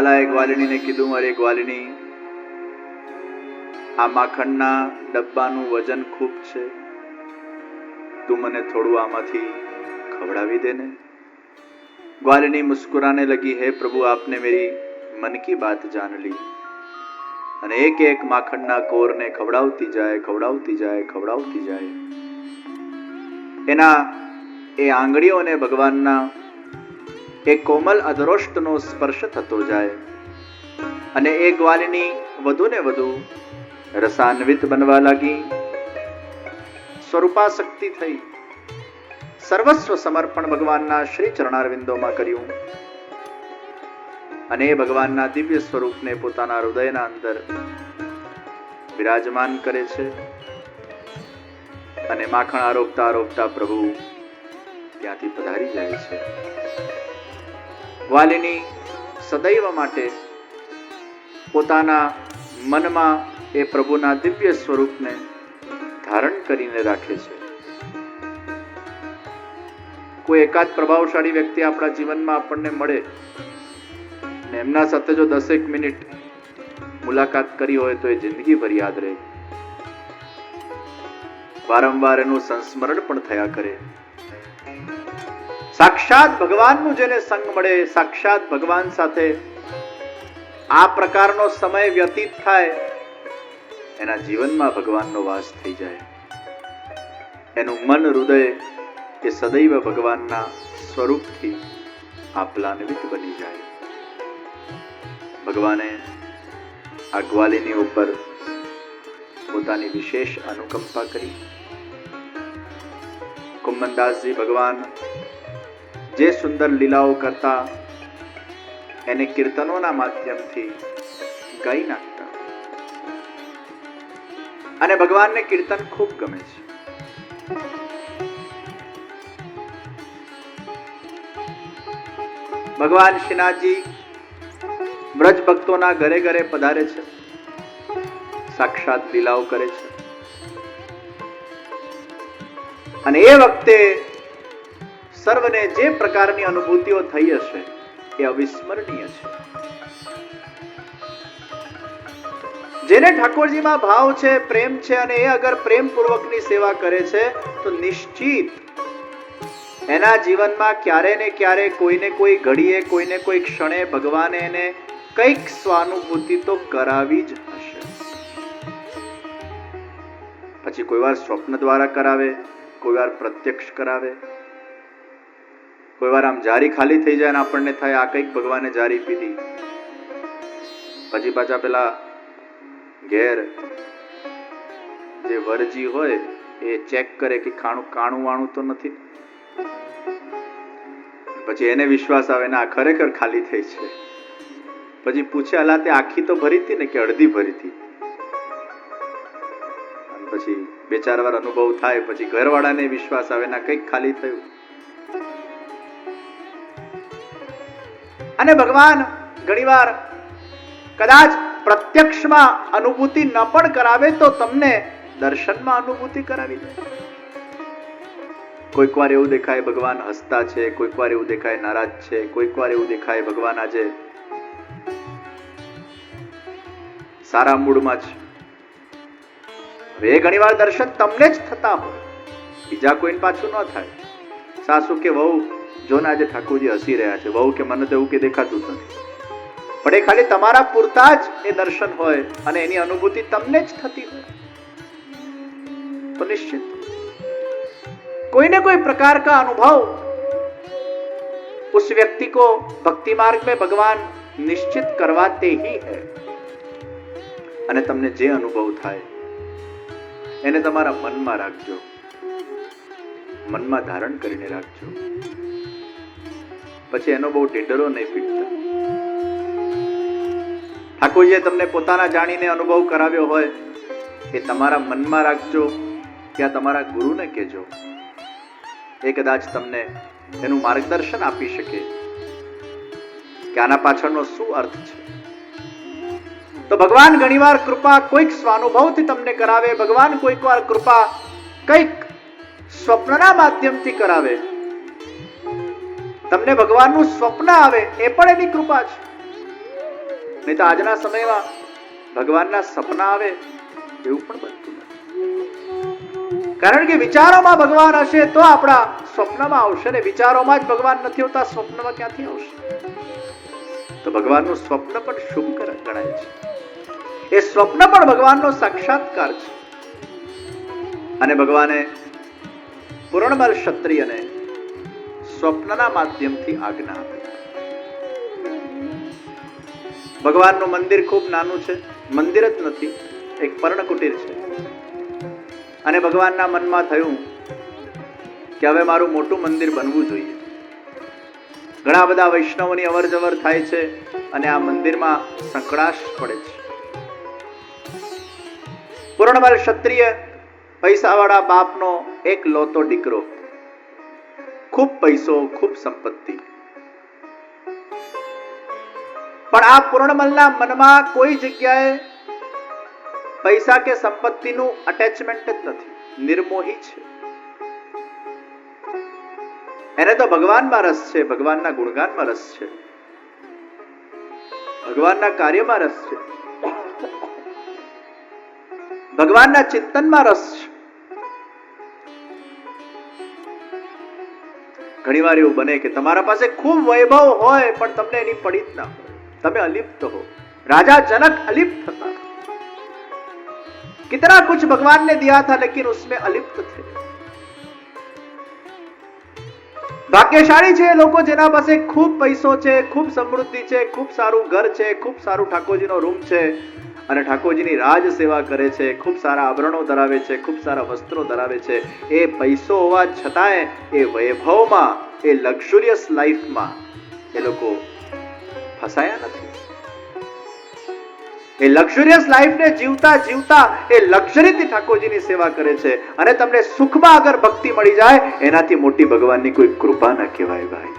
લાલાએ ગ્વાલિનીને કીધું, અરે ગ્વાલિની, આ માખણના ડબ્બાનું વજન ખૂબ છે, તું મને થોડું આમાંથી खवड़ावी देने। ग्वालिनी मुस्कुराने लगी, हे प्रभु आपने मेरी मन की बात जान ली। અને એક એક માખણના કોરને ખવડાવતી જાય। એના એ આંગળીઓને ભગવાનના એ કોમલ અધરોષ્ટનો સ્પર્શ થતો જાય અને એ ગ્વાલિની વધુ ને વધુ રસાન્વિત બનવા લાગી, સ્વરૂપાસક્તિ થઈ, સર્વસ્વ સમર્પણ ભગવાનના શ્રી ચરણારવિંદોમાં કર્યું અને એ ભગવાનના દિવ્ય સ્વરૂપને પોતાના હૃદયના અંદર વિરાજમાન કરે છે અને માખણ આરોગતા આરોગતા પ્રભુ ત્યાંથી પધારી જાય છે। ગ્વાલિની સદૈવ માટે પોતાના મનમાં એ પ્રભુના દિવ્ય સ્વરૂપને ધારણ કરીને રાખે છે। કોઈ એકાદ પ્રભાવશાળી વ્યક્તિ આપણા જીવનમાં આપણને મળે ને એમના સાથે જો 10 મિનિટ મુલાકાત કરી હોય તો એ જિંદગીભર યાદ રહે, વારંવાર એનું સંસ્મરણ પણ થયા કરે। સાક્ષાત ભગવાનનું જેને સંગ મળે, સાક્ષાત ભગવાન સાથે આ પ્રકારનો સમય વ્યતીત થાય, એના જીવનમાં ભગવાનનો વાસ થઈ જાય, એનું મન હૃદય એ સદૈવ ભગવાનના સ્વરૂપથી આપ્લાન્વિત બની જાય। ભગવાને આ ગ્વાલિની ઉપર પોતાની વિશેષ અનુકંપા કરી। કુમ્મનદાસજી ભગવાન જે સુંદર લીલાઓ કરતા એને કીર્તનોના માધ્યમથી ગાઈ નાખતા અને ભગવાનને કીર્તન ખૂબ ગમે છે। ભગવાન શ્રીનાથજી બ્રજ ભક્તોના ઘરે ઘરે પધારે છે, સાક્ષાત લીલાઓ કરે છે અને એ વખતે સર્વને જે પ્રકારની અનુભૂતિઓ થઈ હશે એ અવિસ્મરણીય છે। જેને ઠાકોરજીમાં ભાવ છે, પ્રેમ છે અને એ અગર પ્રેમપૂર્વકની સેવા કરે છે તો નિશ્ચિત એના જીવનમાં ક્યારે ને ક્યારે કોઈને કોઈ ઘડીએ, કોઈને કોઈ ક્ષણે ભગવાને એને કંઈક સ્વાનુભૂતિ તો કરાવી જ હશે। પછી કોઈ વાર સ્વપ્ન દ્વારા કરાવે, કોઈ વાર પ્રત્યક્ષ કરાવે, કોઈ વાર આમ જારી ખાલી થઈ જાય ને આપણને થાય આ કંઈક ભગવાને જારી પીધી, પછી પાછા પેલા ઘેર જે વરજી હોય એ ચેક કરે કે કાણું વાણું તો નથી, પછી એને વિશ્વાસ આવે ને આ ખરેખર ખાલી થઈ છે, પછી પૂછે અલા તે આખી તો ભરી હતી ને કે અડધી ભરી હતી, પછી 2-4 વાર અનુભવ થાય પછી ઘરવાળાને વિશ્વાસ આવે ના કંઈક ખાલી થયું। અને ભગવાન ઘણીવાર કદાચ પ્રત્યક્ષમાં અનુભૂતિ ન પણ કરાવે તો તમને દર્શનમાં અનુભૂતિ કરાવી દે। કોઈક વાર એવું દેખાય ભગવાન હસતા છે, કોઈક વાર એવું દેખાય નારાજ છે, કોઈક વાર એવું દેખાય ભગવાન આજે સારા મૂડમાં છે। હવે એ ઘણીવાર દર્શન તમને જ થતા હોય, બીજા કોઈને પાછું ન થાય। સાસુ કે વહુ જો ને આજે ઠાકોરજી હસી રહ્યા છે, વહુ કે મને તો એવું કે દેખાતું જ નથી, પણ એ ખાલી તમારા પૂરતા જ એ દર્શન હોય અને એની અનુભૂતિ તમને જ થતી હોય તો નિશ્ચિત कोई न कोई प्रकार का अनुभव उस व्यक्ति को भक्ति मार्ग में भगवान निश्चित करवाते ही है। અને તમને જે અનુભવ થાય એને તમારા મનમાં રાખજો, મનમાં ધારણ કરીને રાખજો, પછી એનો બહુ ઢીંઢરો નહીં પીટતા। ઠાકોરજીએ તમને પોતાના જાણીને અનુભવ કરાવ્યો હોય એ તમારા મનમાં રાખજો, ત્યાં તમારા ગુરુને કહેજો, એ કદાચ તમને એનું માર્ગદર્શન આપી શકે કે આના પાછળનો શું અર્થ છે। તો ભગવાન ઘણીવાર કૃપા કોઈક સ્વાનુભવથી તમને કરાવે, ભગવાન કોઈક વાર કૃપા કંઈક સ્વપ્નના માધ્યમથી કરાવે, તમને ભગવાનનું સ્વપ્ન આવે એ પણ એની કૃપા છે। નહીં તો આજના સમયમાં ભગવાનના સપના આવે એવું પણ બનતું નથી. કારણ કે વિચારોમાં ભગવાન હશે તો આપણા સ્વપ્નમાં આવશે, ને વિચારોમાં જ ભગવાન નથી હોતા, સ્વપ્નમાં ક્યાંથી આવશે? તો ભગવાનનું સ્વપ્ન પણ શુભ ગણાય છે. એ સ્વપ્ન પણ ભગવાનનો સાક્ષાત્કાર છે. અને ભગવાને પૂર્ણબલ ક્ષત્રિયને સ્વપ્નના માધ્યમથી આજ્ઞા આપી. ભગવાનનું મંદિર ખૂબ નાનું છે, મંદિર જ નથી, એક પર્ણકુટીર છે. અને ભગવાનના મનમાં થયું કે હવે મારું મોટું મંદિર બનવું જોઈએ. ઘણા બધા વૈષ્ણવોની અવર જવર થાય છે અને આ મંદિરમાં સંકળાશ પડે છે. પૂર્ણબલ ક્ષત્રિય પૈસાવાળા બાપનો એક લોતો દીકરો, ખૂબ પૈસો, ખૂબ સંપત્તિ. પણ આ પૂર્ણમલના મનમાં કોઈ જગ્યાએ પૈસા કે સંપત્તિનું અટેચમેન્ટ જ નથી, નિર્મોહી છે. એને તો ભગવાનમાં રસ છે, ભગવાનના ગુણગાનમાં રસ છે, ભગવાનના કાર્યમાં રસ છે, ભગવાનના ચિંતનમાં રસ છે. ઘણીવાર એવું બને કે તમારા પાસે ખૂબ વૈભવ હોય પણ તમને એની પડી જ ના હોય, તમે અલિપ્ત હો. राजा जनक अलिप्त था, कितना कुछ भगवान ने दिया था लेकिन उसमें अलिप्त थे. ભાગ્યશાળી છે એ લોકો જેના પાસે ખૂબ પૈસો છે, ખૂબ સમૃદ્ધિ છે, ખૂબ સારું ઘર છે, ખૂબ સારું ઠાકોરજીનો રૂમ છે અને ઠાકોરજીની રાજ સેવા કરે છે, ખૂબ સારા આભરણો ધરાવે છે, ખૂબ સારા વસ્ત્રો ધરાવે છે. એ પૈસો હોવા છતાંય એ વૈભવમાં, એ લક્ઝુરિયસ લાઈફમાં એ લોકો ફસાયા નથી. એ લક્ઝુરિયસ લાઈફને જીવતા જીવતા એ લક્ઝરીથી ઠાકોરજીની સેવા કરે છે. અને તમને સુખમાં અગર ભક્તિ મળી જાય એનાથી મોટી ભગવાનની કોઈ કૃપા ન કહેવાય ભાઈ.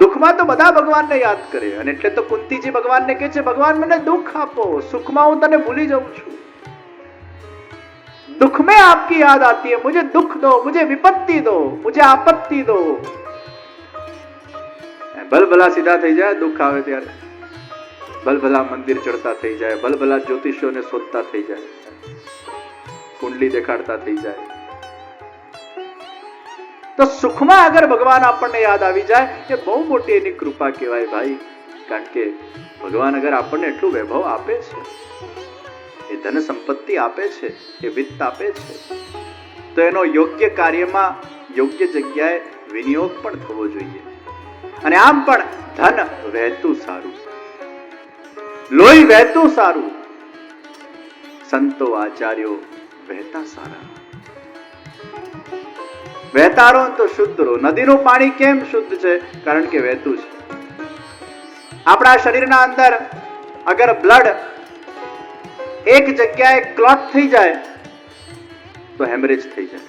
દુઃખમાં તો બધા ભગવાનને યાદ કરે અને એટલે તો કુંતીજી ભગવાનને કહે છે, ભગવાન મને દુઃખ આપો, સુખમાં હું તને ભૂલી જાઉં છું. दुख में आपकी याद आती है, मुझे दुख दो, मुझे विपत्ति दो, मुझे आपत्ति दो. ભલભલા સીધા થઈ જાય દુઃખ આવે ત્યારે, ભલભલા મંદિર ચડતા થઈ જાય, ભલભલા જ્યોતિષીઓને શોધતા થઈ જાય, કુંડલી દેખાડતા થઈ જાય. તો સુખમાં અગર ભગવાન આપણને યાદ આવી જાય એ બહુ મોટી એની કૃપા કહેવાય ભાઈ. કારણ કે ભગવાન અગર આપણને એટલું વૈભવ આપે છે, એ ધન સંપત્તિ આપે છે, એ વિત્ત આપે છે, તો એનો યોગ્ય કાર્યમાં યોગ્ય જગ્યાએ વિનિયોગ પણ થવો જોઈએ. અને આમ પણ ધન વહેતું સારું, લોહી વહેતું સારું, સંતો આચાર્યો વહેતા સારા. વહેતા રહો તો શુદ્ધ રહો. નદીનું પાણી કેમ શુદ્ધ છે? કારણ કે વહેતું છે. આપણા શરીરના અંદર અગર બ્લડ એક જગ્યાએ ક્લોટ થઈ જાય તો હેમરેજ થઈ જાય.